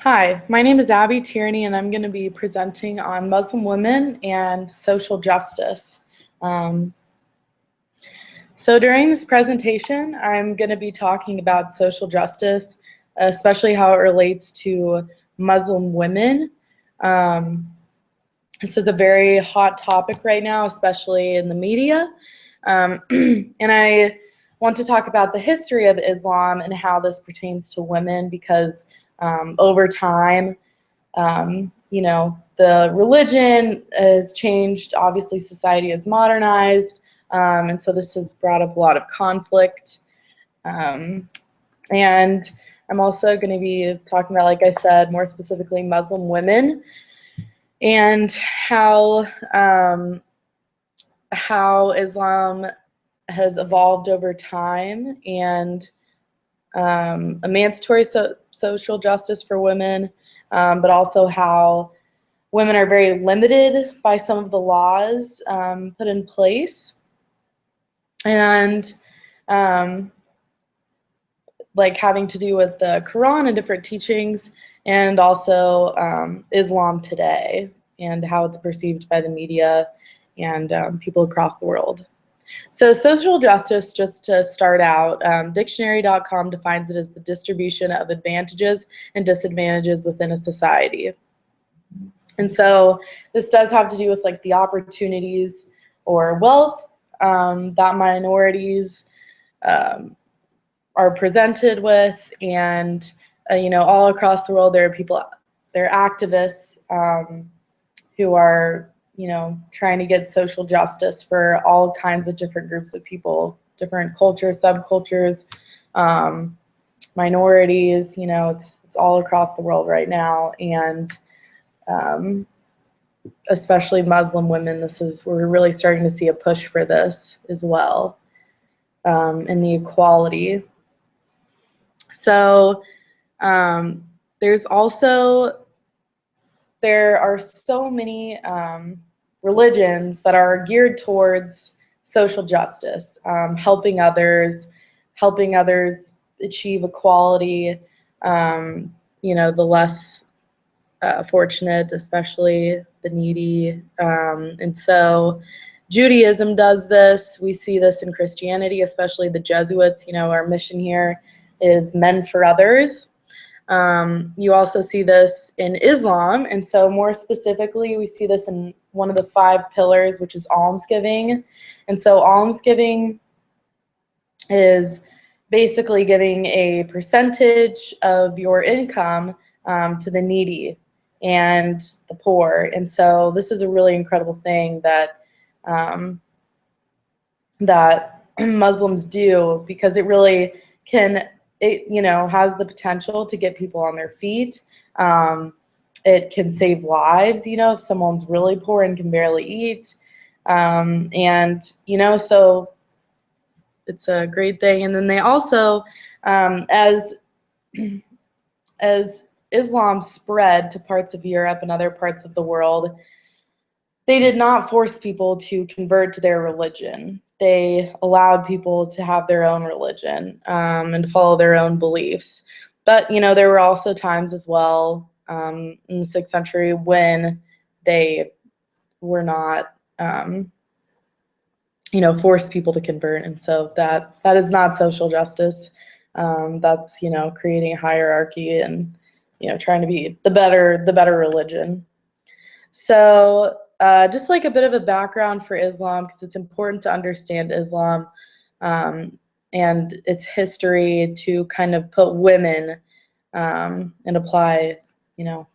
Hi, my name is Abby Tierney, and I'm going to be presenting on Muslim women and social justice. Um, so during this presentation, I'm going to be talking about social justice, especially how it relates to Muslim women. Um, this is a very hot topic right now, especially in the media. And I want to talk about the history of Islam and how this pertains to women because over time, the religion has changed. Obviously, society has modernized, and so this has brought up a lot of conflict. Um, and I'm also going to be talking about, like I said, more specifically Muslim women and how Islam has evolved over time and emancipatory social justice for women, but also how women are very limited by some of the laws put in place, and like having to do with the Quran and different teachings, and also Islam today and how it's perceived by the media and people across the world. So social justice, just to start out, dictionary.com defines it as the distribution of advantages and disadvantages within a society. And so this does have to do with like the opportunities or wealth that minorities are presented with, and all across the world there are people, there are activists who are trying to get social justice for all kinds of different groups of people, different cultures, subcultures, minorities. It's all across the world right now, and especially Muslim women. We're really starting to see a push for this as well, and the equality. So there are so many religions that are geared towards social justice, helping others achieve equality, the less fortunate, especially the needy. And so Judaism does this. We see this in Christianity, especially the Jesuits. Our mission here is men for others. You also see this in Islam, and so more specifically, we see this in one of the 5 pillars, which is almsgiving. And so almsgiving is basically giving a percentage of your income to the needy and the poor. And so this is a really incredible thing that that Muslims do, because it really has the potential to get people on their feet. It can save lives, if someone's really poor and can barely eat. So it's a great thing. And then they also, as Islam spread to parts of Europe and other parts of the world, they did not force people to convert to their religion. They allowed people to have their own religion and to follow their own beliefs. But, there were also times as well in the 6th century when they were not, forced people to convert. And so that is not social justice. That's, creating a hierarchy and, trying to be the better religion. So just like a bit of a background for Islam, because it's important to understand Islam and its history to kind of put women and apply,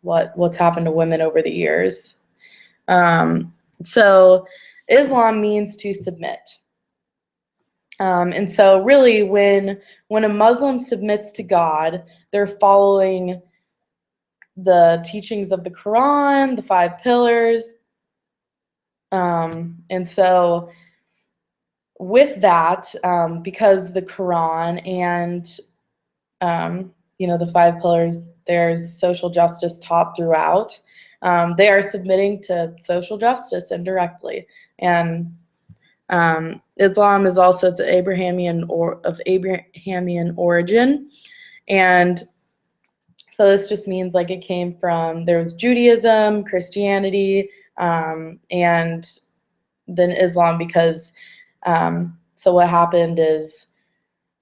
what's happened to women over the years. So Islam means to submit. And so really when a Muslim submits to God, they're following the teachings of the Quran, the 5 pillars. And so with that, because the Quran and, the 5 pillars, there's social justice taught throughout. They are submitting to social justice indirectly. And Islam is also of Abrahamian origin. And So this just means like it came from, there was Judaism, Christianity, and then Islam, because so what happened is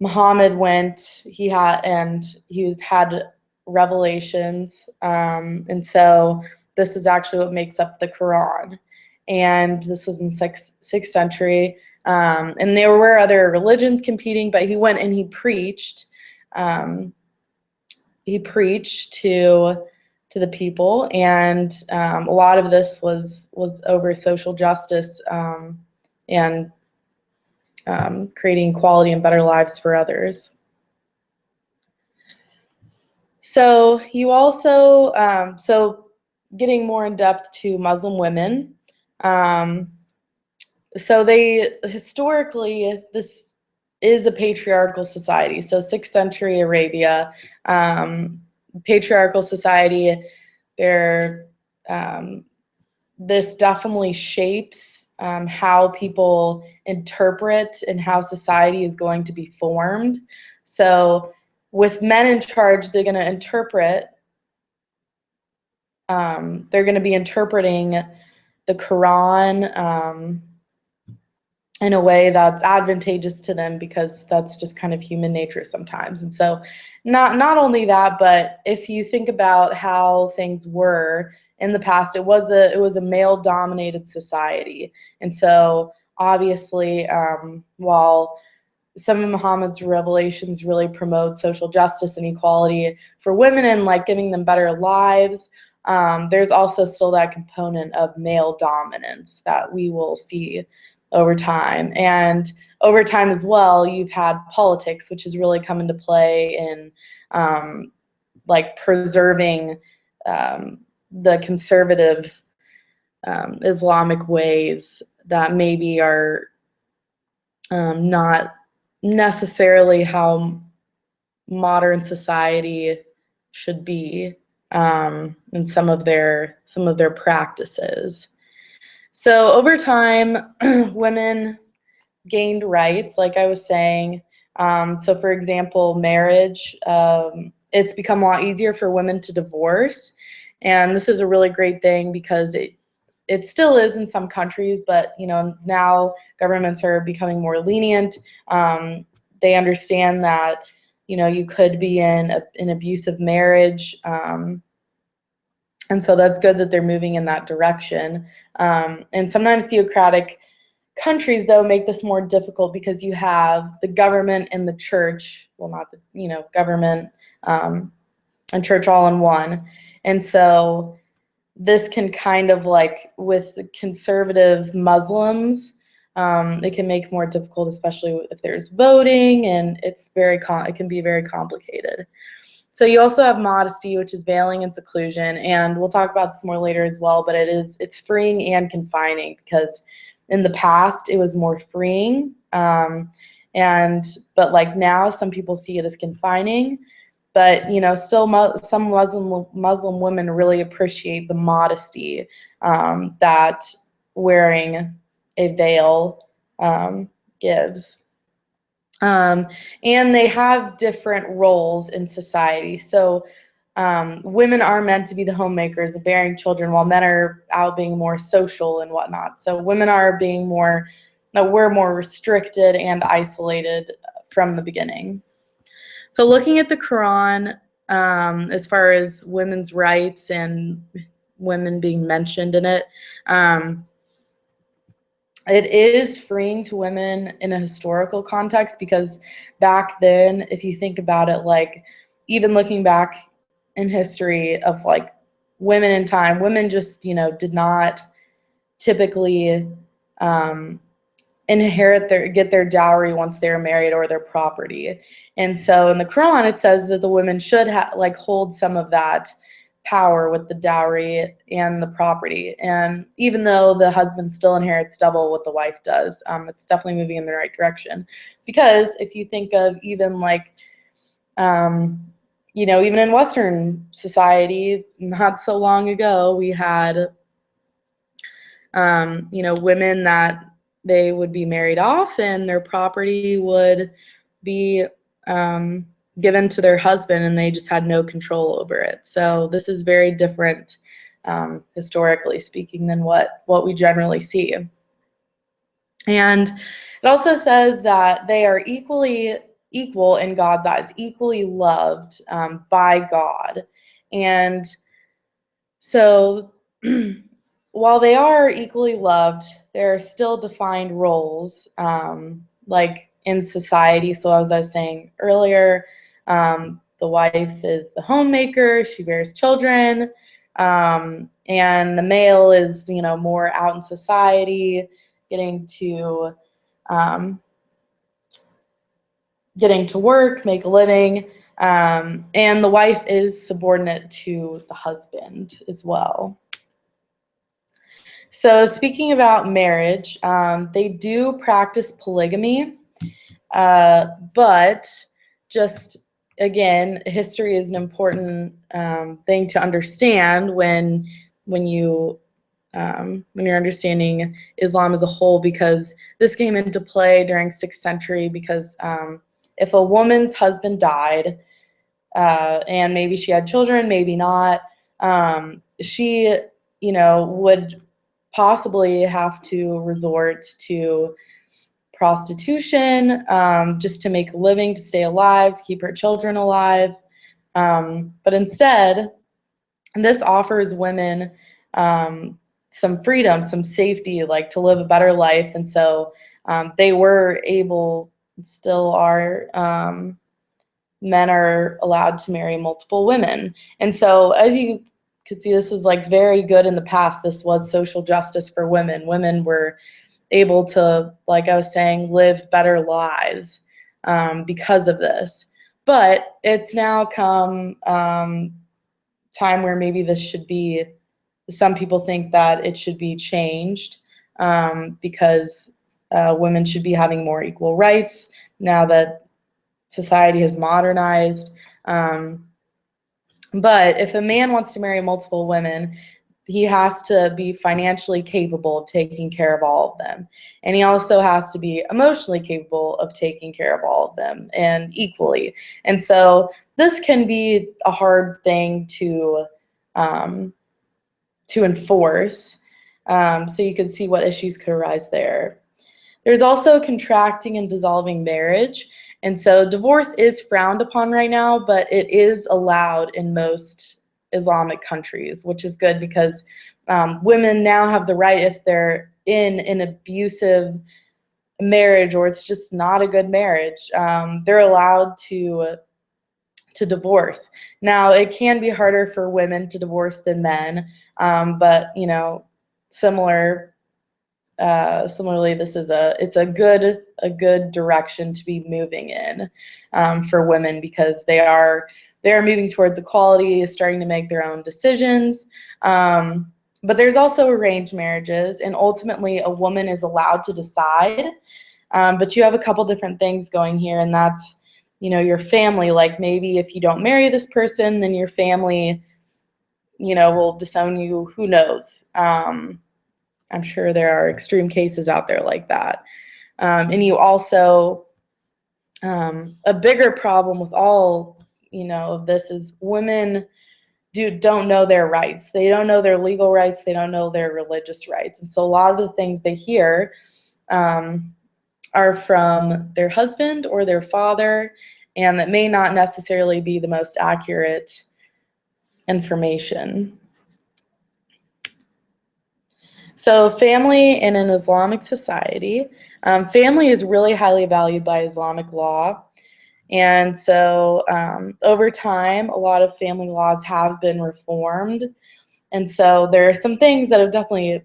Muhammad went, he had revelations, and so this is actually what makes up the Quran. And this was in sixth century, and there were other religions competing, but he went and he preached. He preached to the people, and a lot of this was over social justice, and creating equality and better lives for others. So you also, so getting more in depth to Muslim women. So they, historically, this is a patriarchal society. So 6th century Arabia, patriarchal society, this definitely shapes how people interpret and how society is going to be formed. So with men in charge, they're going to interpret, they're going to be interpreting the Quran in a way that's advantageous to them, because that's just kind of human nature sometimes. And so not only that, but if you think about how things were in the past, it was a male-dominated society. And so obviously, while some of Muhammad's revelations really promote social justice and equality for women and like giving them better lives, there's also still that component of male dominance that we will see over time. And over time as well, you've had politics, which has really come into play in like preserving the conservative Islamic ways that maybe are not necessarily how modern society should be, in some of their practices. So over time, women gained rights, like I was saying. So for example, marriage, it's become a lot easier for women to divorce. And this is a really great thing, because it still is in some countries, but you know, now governments are becoming more lenient. They understand that, you know, you could be in an abusive marriage, and so that's good that they're moving in that direction. And sometimes theocratic countries, though, make this more difficult, because you have the government and the church, well, not the, you know, government and church all in one. And so this can kind of, like with conservative Muslims, it can make it more difficult, especially if there's voting, and it can be very complicated. So you also have modesty, which is veiling and seclusion, and we'll talk about this more later as well, but it's freeing and confining, because in the past it was more freeing, but like now some people see it as confining. But you know, still some Muslim women really appreciate the modesty that wearing a veil gives. And they have different roles in society. So women are meant to be the homemakers of bearing children, while men are out being more social and whatnot. So women are we're more restricted and isolated from the beginning. So looking at the Quran, as far as women's rights and women being mentioned in it, it is freeing to women in a historical context, because back then, if you think about it, like even looking back in history of like women in time, women just, you know, did not typically get their dowry once they were married, or their property. And so in the Quran, it says that the women should hold some of that power with the dowry and the property. And even though the husband still inherits double what the wife does, it's definitely moving in the right direction. Because if you think of even like, you know, even in Western society, not so long ago, we had, you know, women that they would be married off, and their property would be given to their husband, and they just had no control over it. So this is very different, historically speaking, than what we generally see. And it also says that they are equal in God's eyes, equally loved by God. And so while they are equally loved, there are still defined roles, like in society. So as I was saying earlier, the wife is the homemaker, she bears children, and the male is, more out in society, getting to work, make a living, and the wife is subordinate to the husband as well. So speaking about marriage, they do practice polygamy, but just again, history is an important thing to understand when you're understanding Islam as a whole, because this came into play during 6th century. Because if a woman's husband died, and maybe she had children, maybe not, she, would possibly have to resort to prostitution, just to make a living, to stay alive, to keep her children alive. But instead, this offers women some freedom, some safety, like to live a better life. And so they were able, still are, men are allowed to marry multiple women. And so as you could see, this is like very good in the past. This was social justice for women. Women were able to, like I was saying, live better lives because of this. But it's now come time where maybe this should be, some people think that it should be changed, because women should be having more equal rights now that society has modernized. But if a man wants to marry multiple women, he has to be financially capable of taking care of all of them. And he also has to be emotionally capable of taking care of all of them, and equally. And so this can be a hard thing to enforce. So you can see what issues could arise there. There's also contracting and dissolving marriage. And so divorce is frowned upon right now, but it is allowed in most Islamic countries, which is good, because women now have the right, if they're in an abusive marriage or it's just not a good marriage, they're allowed to divorce. Now, it can be harder for women to divorce than men, but similarly, this is a good direction to be moving in for women, because they are moving towards equality, starting to make their own decisions. But there's also arranged marriages, and ultimately a woman is allowed to decide. But you have a couple different things going here, and that's, your family. Like maybe if you don't marry this person, then your family, will disown you. Who knows? I'm sure there are extreme cases out there like that. And you also, a bigger problem with all, of this is women don't know their rights. They don't know their legal rights. They don't know their religious rights. And so a lot of the things they hear are from their husband or their father, and that may not necessarily be the most accurate information. So family in an Islamic society. Family is really highly valued by Islamic law. And so over time, a lot of family laws have been reformed. And so there are some things that have definitely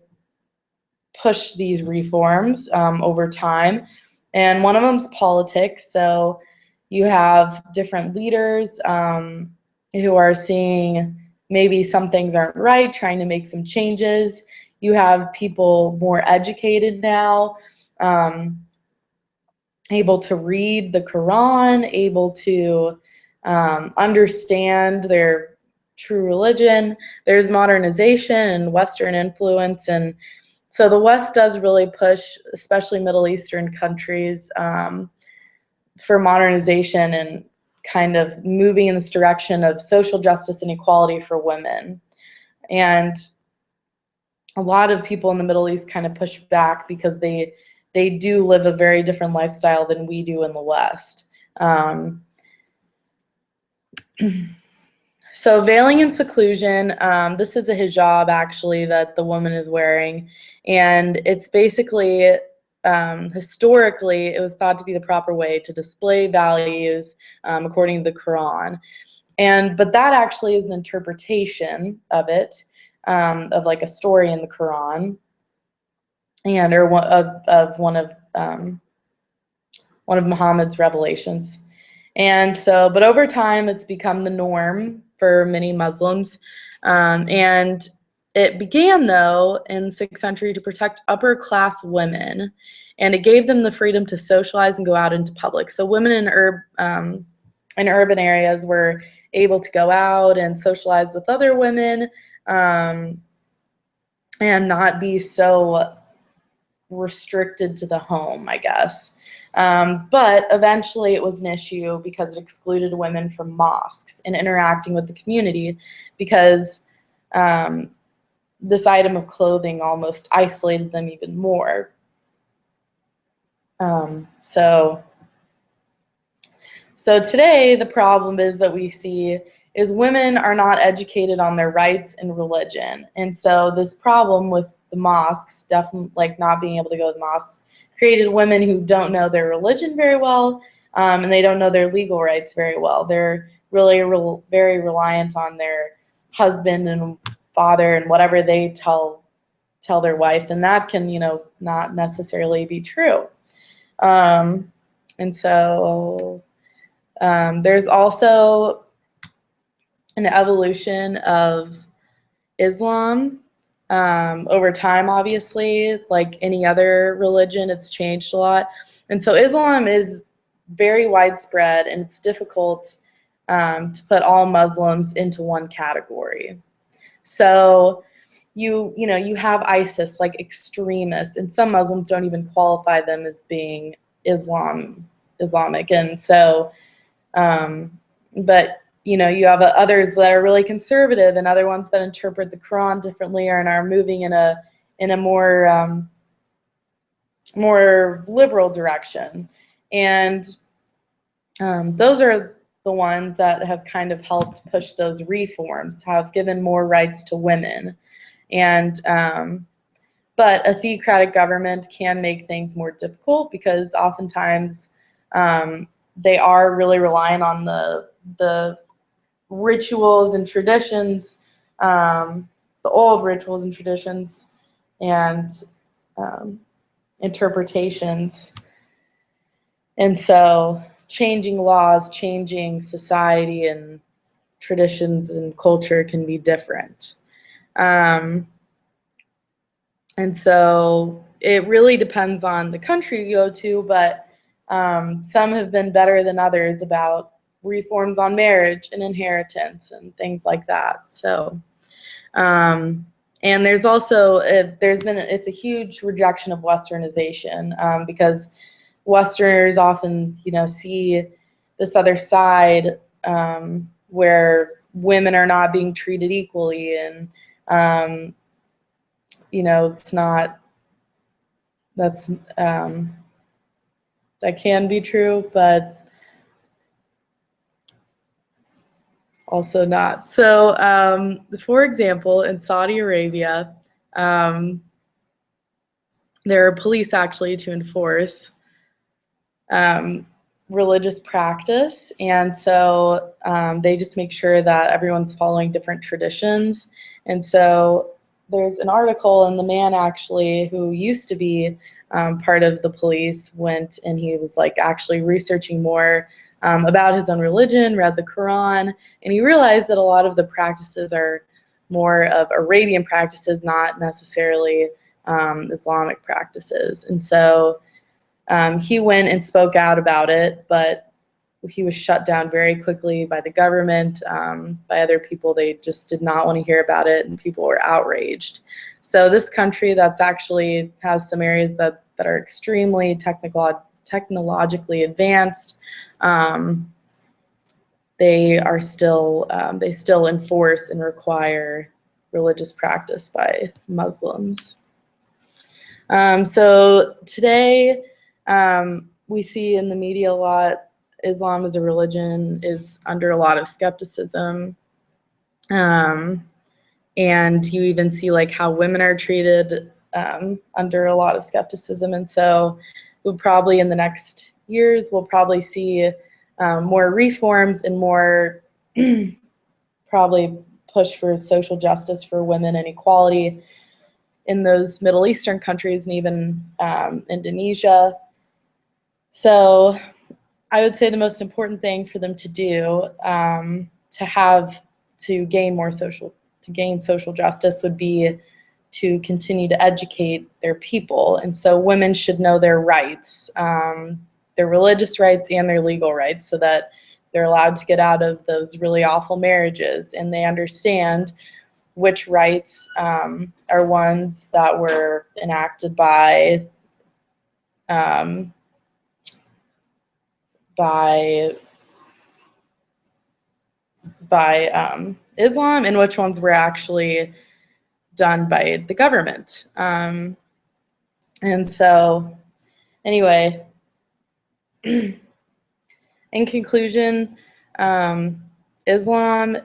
pushed these reforms over time. And one of them is politics. So you have different leaders who are seeing maybe some things aren't right, trying to make some changes. You have people more educated now, able to read the Quran, able to understand their true religion. There's modernization and Western influence, and so the West does really push, especially Middle Eastern countries, for modernization and kind of moving in this direction of social justice and equality for women. And a lot of people in the Middle East kind of push back because they do live a very different lifestyle than we do in the West. So veiling in seclusion, this is a hijab actually that the woman is wearing, and it's basically, historically, it was thought to be the proper way to display values according to the Quran. But that actually is an interpretation of it, of like a story in the Quran, and or of one of Muhammad's revelations. And so, but over time, it's become the norm for many Muslims. And it began, though, in the 6th century to protect upper-class women, and it gave them the freedom to socialize and go out into public. So women in urban areas were able to go out and socialize with other women, and not be so restricted to the home, I guess. But eventually it was an issue because it excluded women from mosques and interacting with the community, because this item of clothing almost isolated them even more. So today the problem is that we see is women are not educated on their rights and religion. And so this problem with the mosques, definitely like not being able to go to the mosques, created women who don't know their religion very well, and they don't know their legal rights very well. They're really very reliant on their husband and father and whatever they tell their wife, and that can, not necessarily be true. And so there's also an evolution of Islam over time, obviously, like any other religion, it's changed a lot. And so Islam is very widespread, and it's difficult to put all Muslims into one category. So you have ISIS, like extremists, and some Muslims don't even qualify them as being Islamic. And so, but you have others that are really conservative, and other ones that interpret the Quran differently and are moving in a more more liberal direction. And those are the ones that have kind of helped push those reforms, have given more rights to women. And but a theocratic government can make things more difficult, because oftentimes they are really relying on the rituals and traditions, the old rituals and traditions, and interpretations. And so changing laws, changing society and traditions and culture can be different. And so it really depends on the country you go to, but some have been better than others about reforms on marriage and inheritance and things like that. So, and there's also, it's a huge rejection of Westernization, because Westerners often, see this other side where women are not being treated equally, and it's not, that can be true, but also not. So, for example, in Saudi Arabia, there are police actually to enforce religious practice, and so they just make sure that everyone's following different traditions. And so there's an article, and the man actually who used to be part of the police went, and he was like actually researching more about his own religion, read the Quran, and he realized that a lot of the practices are more of Arabian practices, not necessarily Islamic practices. And so he went and spoke out about it, but he was shut down very quickly by the government, by other people. They just did not want to hear about it, and people were outraged. So this country that's actually has some areas that are extremely technologically advanced, they still enforce and require religious practice by Muslims. So today, we see in the media a lot, Islam as a religion is under a lot of skepticism. And you even see like how women are treated under a lot of skepticism. And so we'll probably in the next years, we'll probably see more reforms and more probably push for social justice for women and equality in those Middle Eastern countries and even Indonesia. So I would say the most important thing for them to do to gain social justice would be to continue to educate their people. And so women should know their rights, their religious rights and their legal rights, so that they're allowed to get out of those really awful marriages, and they understand which rights are ones that were enacted by Islam and which ones were actually done by the government. And so anyway, in conclusion, Islam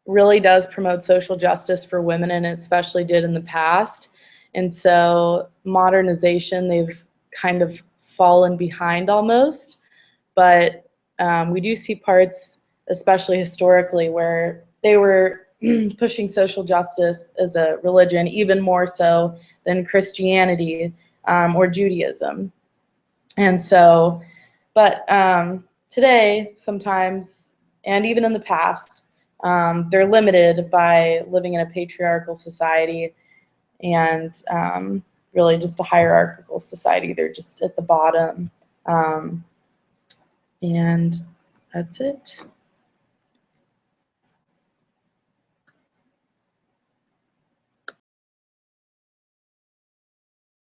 really does promote social justice for women, and it especially did in the past. And so modernization, they've kind of fallen behind almost, but we do see parts, especially historically, where they were pushing social justice as a religion even more so than Christianity or Judaism. And so, but today, sometimes, and even in the past, they're limited by living in a patriarchal society and really just a hierarchical society. They're just at the bottom. And that's it.